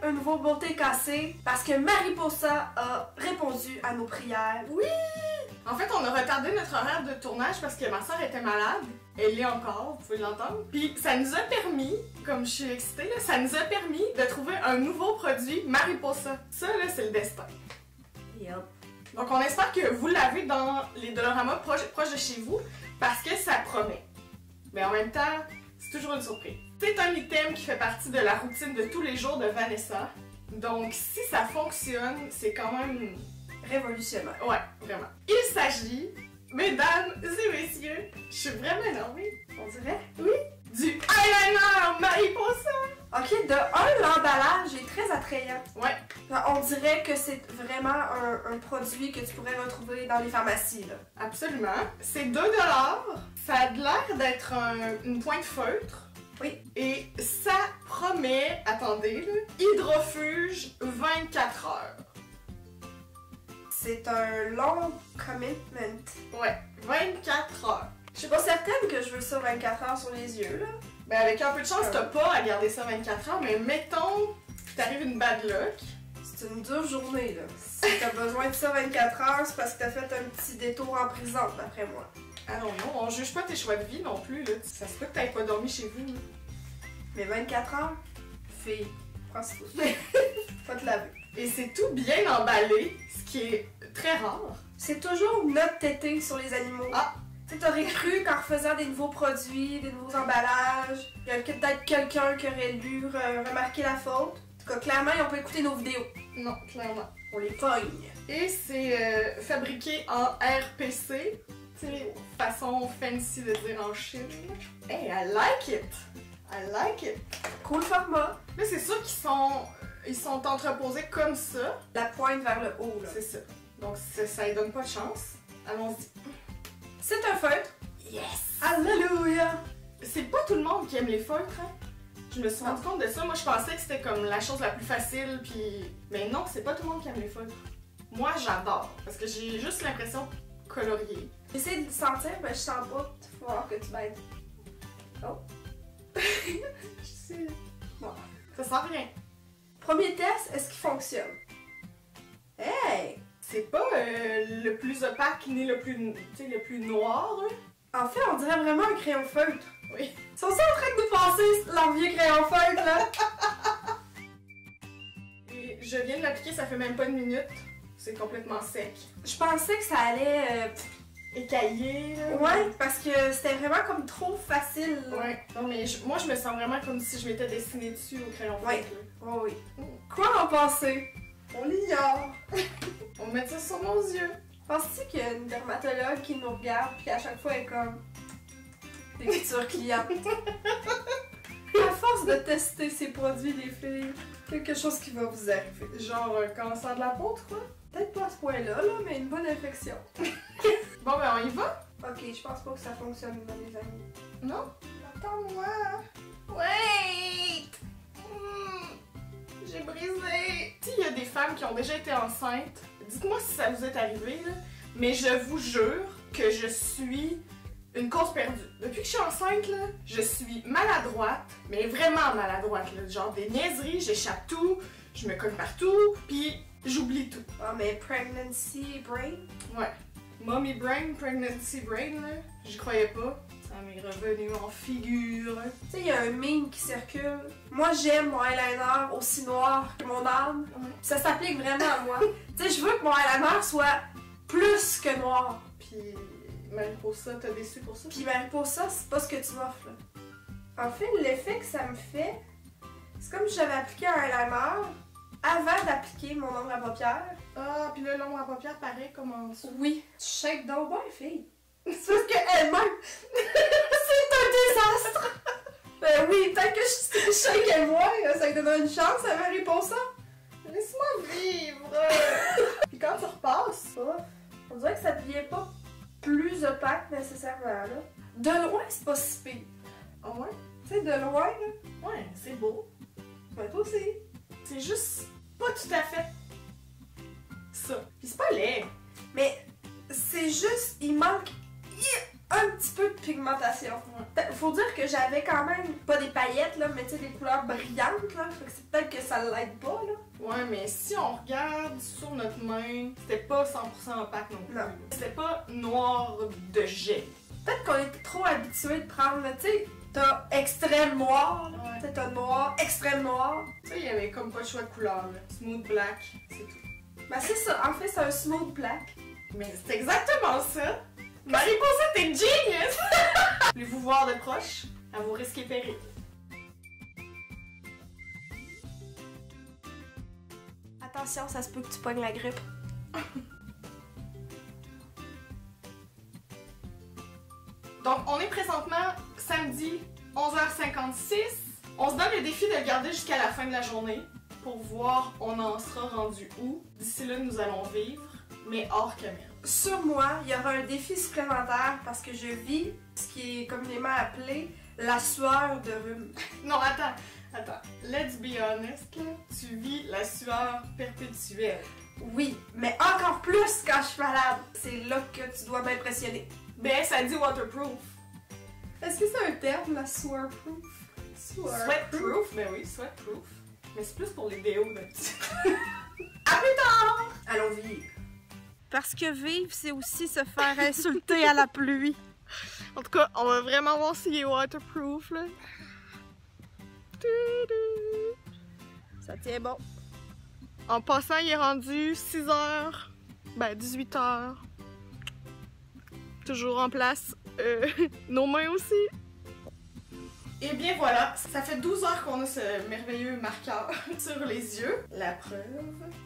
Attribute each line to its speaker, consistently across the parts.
Speaker 1: un nouveau beauté cassé parce que Mariposa a répondu à nos prières.
Speaker 2: Oui! En fait, on a retardé notre horaire de tournage parce que ma soeur était malade. Elle l'est encore, vous pouvez l'entendre. Puis ça nous a permis, comme je suis excitée, là, ça nous a permis de trouver un nouveau produit, Mariposa. Ça, là, c'est le destin.
Speaker 1: Yep.
Speaker 2: Donc on espère que vous l'avez dans les Dollarama proches de chez vous parce que ça promet. Mais en même temps, c'est toujours une surprise. C'est un item qui fait partie de la routine de tous les jours de Vanessa. Donc si ça fonctionne, c'est quand même...
Speaker 1: révolutionnaire.
Speaker 2: Ouais, vraiment. Il s'agit, mesdames et messieurs, je suis vraiment énervée,
Speaker 1: On dirait?
Speaker 2: oui, du eyeliner Mariposa!
Speaker 1: Ok, de un, l'emballage est très attrayant.
Speaker 2: Ouais,
Speaker 1: On dirait que c'est vraiment un produit que tu pourrais retrouver dans les pharmacies, là.
Speaker 2: absolument. C'est 2 $. Ça a l'air d'être une pointe feutre.
Speaker 1: Oui.
Speaker 2: Et ça promet, attendez, là, hydrofuge 24 heures.
Speaker 1: C'est un long commitment.
Speaker 2: Ouais, 24 heures.
Speaker 1: Je suis pas certaine que je veux ça 24 heures sur les yeux, là.
Speaker 2: Ben avec un peu de chance, t'as pas à garder ça 24 heures, mais mettons que t'arrives une bad luck.
Speaker 1: C'est une dure journée, là. Si t'as besoin de ça 24 heures, c'est parce que t'as fait un petit détour en prison, d'après moi.
Speaker 2: Ah non, non, on juge pas tes choix de vie non plus, là. Ça se peut que t'aies pas dormi chez vous, là.
Speaker 1: Mais 24 heures, fille, prends ce Faut te laver.
Speaker 2: Et c'est tout bien emballé, ce qui est très rare.
Speaker 1: C'est toujours notre tété sur les animaux.
Speaker 2: Ah!
Speaker 1: Tu sais, t'aurais cru qu'en refaisant des nouveaux produits, des nouveaux emballages, il y a peut-être quelqu'un qui aurait lu, remarqué la faute. En tout cas, clairement, ils ont pas écouté nos vidéos.
Speaker 2: Non, clairement.
Speaker 1: On les pogne.
Speaker 2: Et c'est fabriqué en RPC. Tu sais, façon fancy de dire en Chine. Hey, I like it! I like it!
Speaker 1: Cool format.
Speaker 2: Là, c'est sûr qu'ils sont entreposés comme ça.
Speaker 1: La pointe vers le haut, là.
Speaker 2: C'est ça. Donc, ça ne donne pas de chance. Allons-y.
Speaker 1: C'est un feutre.
Speaker 2: Yes!
Speaker 1: Alléluia!
Speaker 2: C'est pas tout le monde qui aime les feutres, hein? Je me suis rendu compte de ça. Moi, je pensais que c'était comme la chose la plus facile, puis... Mais non, c'est pas tout le monde qui aime les feutres. Moi, j'adore, parce que j'ai juste l'impression coloriée.
Speaker 1: J'essaie de sentir, mais je sens pas. Faut voir que tu m'aides. Oh.
Speaker 2: Je sais.
Speaker 1: Bon.
Speaker 2: Ça sent rien.
Speaker 1: Premier test, est-ce qu'il fonctionne? Hey!
Speaker 2: C'est pas le plus opaque ni le plus noir, hein?
Speaker 1: En fait, on dirait vraiment un crayon feutre.
Speaker 2: Oui.
Speaker 1: Ils sont en train de nous passer leur vieux crayon feutre, là?
Speaker 2: Et je viens de l'appliquer, ça fait même pas une minute. C'est complètement sec.
Speaker 1: Je pensais que ça allait...
Speaker 2: Écaillé, là.
Speaker 1: Ouais, parce que c'était vraiment comme trop facile. Là.
Speaker 2: Ouais. Non, mais moi, je me sens vraiment comme si je m'étais dessinée dessus au crayon feutre.
Speaker 1: Ouais.
Speaker 2: là.
Speaker 1: Oh oui. Quoi en penser? On l'ignore.
Speaker 2: On met ça sur nos yeux.
Speaker 1: Penses-tu qu'il y a une dermatologue qui nous regarde puis à chaque fois elle est comme des futurs clients? À force de tester ces produits, les filles, quelque chose qui va vous arriver.
Speaker 2: Genre cancer de la peau, tu crois?
Speaker 1: Peut-être pas à ce point-là, là, mais une bonne infection.
Speaker 2: Bon, ben, on y va?
Speaker 1: Ok, je pense pas que ça fonctionne, les amis.
Speaker 2: Non? Attends-moi. Wait! J'ai brisé. S'il y a des femmes qui ont déjà été enceintes, dites-moi si ça vous est arrivé, là. Mais je vous jure que je suis une cause perdue. Depuis que je suis enceinte, là, je suis maladroite, mais vraiment maladroite, là. Genre des niaiseries, j'échappe tout, je me colle partout, puis j'oublie tout.
Speaker 1: Ah, mais pregnancy brain?
Speaker 2: Ouais. Mommy brain, pregnancy brain, là, j'y croyais pas. Ça m'est revenu en figure.
Speaker 1: Tu sais, il y a un meme qui circule. Moi, j'aime mon eyeliner aussi noir que mon âme.
Speaker 2: Ouais.
Speaker 1: Pis ça s'applique vraiment à moi. Tu sais, je veux que mon eyeliner soit plus que noir.
Speaker 2: Puis, Mariposa, t'as déçu pour ça?
Speaker 1: Puis Mariposa, c'est pas ce que tu m'offres, là. En fait, l'effet que ça me fait, c'est comme si j'avais appliqué un eyeliner avant d'appliquer mon ombre à paupières.
Speaker 2: Ah, puis là, l'ombre à paupières pareil comme en dessous.
Speaker 1: Oui. Tu shakes donc bien, fille. C'est parce qu'elle-même, c'est un désastre. Ben oui, peut-être que je shake moi, ça lui donnera une chance à Mariposa.
Speaker 2: Laisse-moi vivre! Puis quand tu repasses,
Speaker 1: On dirait que ça devient pas plus opaque nécessairement, là. De loin, c'est pas si pire.
Speaker 2: ah ouais?
Speaker 1: Tu sais, de loin, là.
Speaker 2: Ouais, c'est beau.
Speaker 1: Ben toi aussi.
Speaker 2: C'est juste pas tout à fait ça. Puis c'est pas laid.
Speaker 1: Mais c'est juste, il manque un petit peu de pigmentation. Faut dire que j'avais quand même, pas des paillettes, là, mais tu sais, des couleurs brillantes, là. Fait que c'est peut-être que ça l'aide pas, là.
Speaker 2: Ouais, mais si on regarde sur notre main, c'était pas 100% opaque non plus.
Speaker 1: Non.
Speaker 2: C'était pas noir de jet.
Speaker 1: Peut-être qu'on est trop habitué de prendre, tu sais, t'as extrême noir, là.
Speaker 2: Ouais.
Speaker 1: Tu sais, t'as noir, extrême noir.
Speaker 2: Tu sais, il y avait comme pas de choix de couleur, là. Smooth black, c'est tout.
Speaker 1: Ben c'est ça, en fait, c'est un smooth black.
Speaker 2: Mais c'est exactement ça! Marie-Posée, t'es genius! Voulez-vous voir de proche? À vos risques et périls.
Speaker 1: Attention, ça se peut que tu pognes la grippe.
Speaker 2: Donc, on est présentement samedi 11h56. On se donne le défi de le garder jusqu'à la fin de la journée pour voir on en sera rendu où. D'ici là, nous allons vivre, mais hors caméra.
Speaker 1: Sur moi, il y aura un défi supplémentaire parce que je vis ce qui est communément appelé la sueur de rhume.
Speaker 2: Non, attends. Let's be honest, là. Tu vis la sueur perpétuelle.
Speaker 1: Oui, mais encore plus quand je suis malade. C'est là que tu dois m'impressionner.
Speaker 2: Ben, ça dit waterproof.
Speaker 1: Est-ce que c'est un terme, la sueur-proof?
Speaker 2: Sweatproof? Ben oui, sweatproof. Mais c'est plus pour les déos d'habitude.
Speaker 1: À plus tard! Allons vivre. Parce que vivre, c'est aussi se faire insulter à la pluie.
Speaker 2: En tout cas, on va vraiment voir s'il est waterproof, là.
Speaker 1: Ça tient bon.
Speaker 2: En passant, il est rendu 6h, ben 18h. Toujours en place. Nos mains aussi. Et bien voilà, ça fait 12 heures qu'on a ce merveilleux marqueur sur les yeux. La preuve.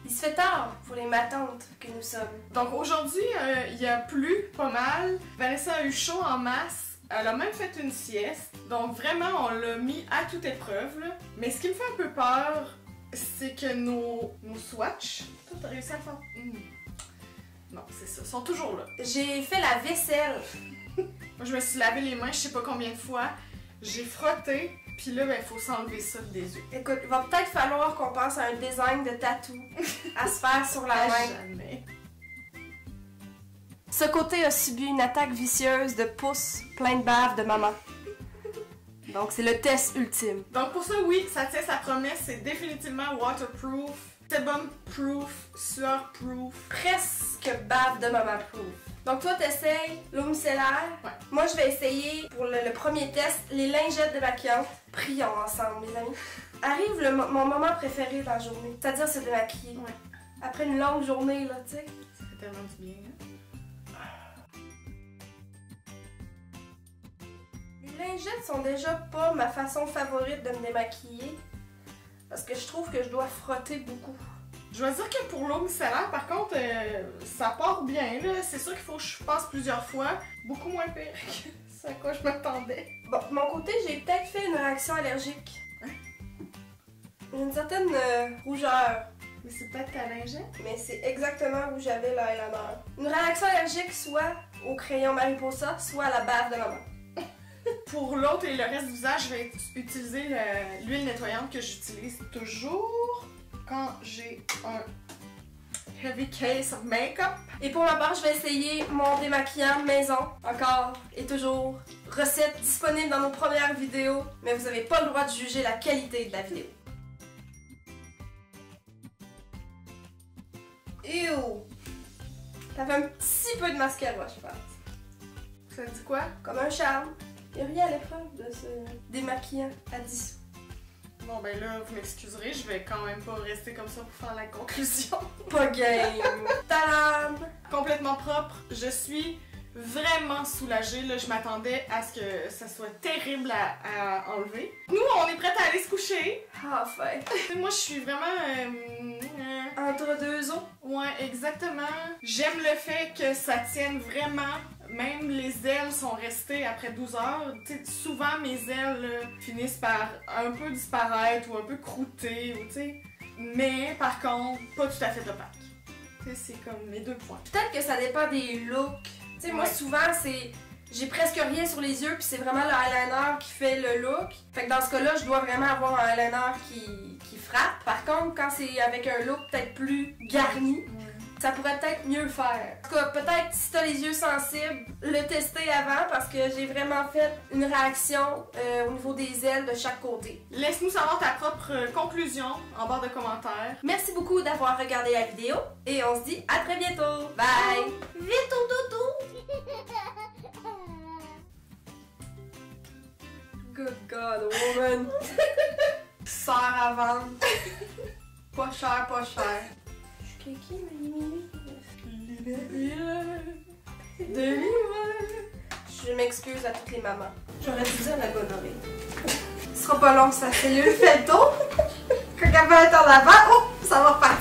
Speaker 1: Il se fait tard pour les matantes que nous sommes.
Speaker 2: Donc aujourd'hui, il y a plu pas mal. Vanessa a eu chaud en masse. Elle a même fait une sieste. Donc vraiment, on l'a mis à toute épreuve, là. Mais ce qui me fait un peu peur, c'est que nos swatchs... Toi, t'as réussi à le faire? Non, c'est ça. Ils sont toujours là.
Speaker 1: J'ai fait la vaisselle.
Speaker 2: Moi, je me suis lavé les mains je sais pas combien de fois. J'ai frotté. Puis là, ben, faut s'enlever ça des yeux.
Speaker 1: Écoute, il va peut-être falloir qu'on pense à un design de tatou à se faire sur la main.
Speaker 2: Jamais.
Speaker 1: Ce côté a subi une attaque vicieuse de pouces plein de bave de maman. Donc c'est le test ultime.
Speaker 2: Donc pour ça, oui, ça tient sa promesse. C'est définitivement waterproof, sebum-proof, sueur-proof.
Speaker 1: Presque bave de maman proof. Donc toi t'essayes l'eau micellaire.
Speaker 2: Ouais.
Speaker 1: Moi je vais essayer pour le premier test les lingettes démaquillantes. Prions ensemble mes amis. Arrive mon moment préféré de la journée. C'est-à-dire se démaquiller.
Speaker 2: Ouais.
Speaker 1: Après une longue journée là, tu sais.
Speaker 2: Ça fait tellement du bien, hein?
Speaker 1: Les lingettes sont déjà pas ma façon favorite de me démaquiller. Parce que je trouve que je dois frotter beaucoup.
Speaker 2: Je dois dire que pour l'eau micellaire, par contre, ça part bien, là. C'est sûr qu'il faut que je passe plusieurs fois. Beaucoup moins pire que ce à quoi je m'attendais.
Speaker 1: Bon, de mon côté, j'ai peut-être fait une réaction allergique.
Speaker 2: Hein?
Speaker 1: Une certaine rougeur.
Speaker 2: Mais c'est peut-être ta lingette?
Speaker 1: Mais c'est exactement où j'avais l'eyeliner. Une réaction allergique soit au crayon Mariposa, soit à la bave de maman.
Speaker 2: Pour l'autre et le reste du visage, je vais utiliser l'huile nettoyante que j'utilise toujours quand j'ai un heavy case of make-up.
Speaker 1: Et pour ma part, je vais essayer mon démaquillant maison. Encore et toujours. Recette disponible dans nos premières vidéos, mais vous n'avez pas le droit de juger la qualité de la vidéo. Ew! T'avais un petit peu de mascara, je pense.
Speaker 2: Ça dit quoi?
Speaker 1: Comme un charme. Il n'y a rien à l'épreuve de ce démaquillant à 10.
Speaker 2: Bon ben là, vous m'excuserez, je vais quand même pas rester comme ça pour faire la conclusion.
Speaker 1: Pas game! Tadam!
Speaker 2: Complètement propre, je suis vraiment soulagée, là, je m'attendais à ce que ça soit terrible à enlever. Nous, on est prêts à aller se coucher.
Speaker 1: Enfin!
Speaker 2: Moi, je suis vraiment...
Speaker 1: Entre deux os?
Speaker 2: Ouais, exactement. J'aime le fait que ça tienne vraiment. Même les ailes sont restées après 12 heures. T'sais, souvent, mes ailes là, finissent par un peu disparaître ou un peu croûter. Ou, t'sais. Mais par contre, pas tout à fait opaque. C'est comme mes deux points.
Speaker 1: Peut-être que ça dépend des looks. Tu sais, moi, souvent, c'est... J'ai presque rien sur les yeux, puis c'est vraiment le eyeliner qui fait le look. Fait que dans ce cas-là, je dois vraiment avoir un eyeliner qui frappe. Par contre, quand c'est avec un look peut-être plus garni, ça pourrait peut-être mieux le faire. En tout cas, peut-être si t'as les yeux sensibles, le tester avant parce que j'ai vraiment fait une réaction au niveau des ailes de chaque côté.
Speaker 2: Laisse-nous savoir ta propre conclusion en barre de commentaires.
Speaker 1: Merci beaucoup d'avoir regardé la vidéo et on se dit à très bientôt. Bye!
Speaker 3: Vite au dodo!
Speaker 1: Good God, woman! Sœur à vendre. Pas cher, pas cher. Je suis kéké, mais je m'excuse à toutes les mamans. J'aurais dû dire la gonorrhée. Ce sera pas long, ça fait le fait le tour. Quand elle va être en avant, oh, ça va repartir.